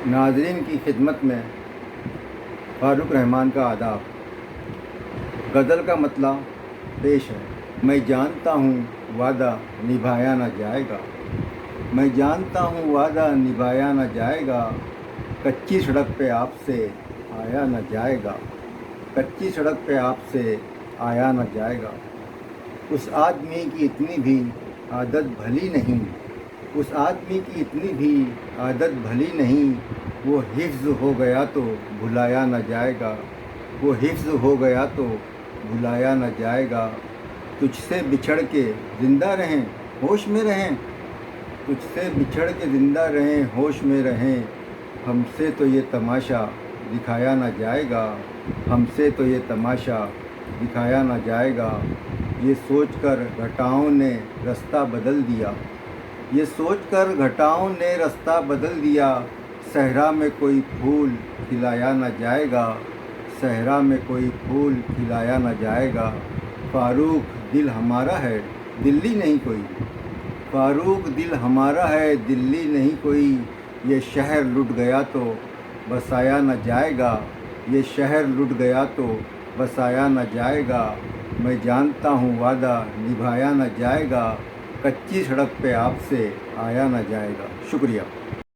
ناظرین کی خدمت میں فاروق رحمان کا آداب۔ غزل کا مطلع پیش ہے۔ میں جانتا ہوں وعدہ نبھایا نہ جائے گا، میں جانتا ہوں وعدہ نبھایا نہ جائے گا، کچی سڑک پہ آپ سے آیا نہ جائے گا، کچی سڑک پہ آپ سے آیا نہ جائے گا۔ اس آدمی کی اتنی بھی عادت بھلی نہیں، اس آدمی کی اتنی بھی عادت بھلی نہیں، وہ حفظ ہو گیا تو بھلایا نہ جائے گا، وہ حفظ ہو گیا تو بھلایا نہ جائے گا۔ تجھ سے بچھڑ کے زندہ رہیں ہوش میں رہیں، تجھ سے بچھڑ کے زندہ رہیں ہوش میں رہیں، ہم سے تو یہ تماشا دکھایا نہ جائے گا، ہم سے تو یہ تماشا دکھایا نہ جائے گا۔ یہ سوچ کر گھٹاؤں نے رستہ بدل دیا، یہ سوچ کر گھٹاؤں نے رستہ بدل دیا، صحرا میں کوئی پھول کھلایا نہ جائے گا، صحرا میں کوئی پھول کھلایا نہ جائے گا۔ فاروق دل ہمارا ہے دلی نہیں کوئی، فاروق دل ہمارا ہے دلی نہیں کوئی، یہ شہر لٹ گیا تو بسایا نہ جائے گا، یہ شہر لٹ گیا تو بسایا نہ جائے گا۔ میں جانتا ہوں وعدہ نبھایا نہ جائے گا، کچی سڑک پہ آپ سے آیا نہ جائے گا۔ شکریہ۔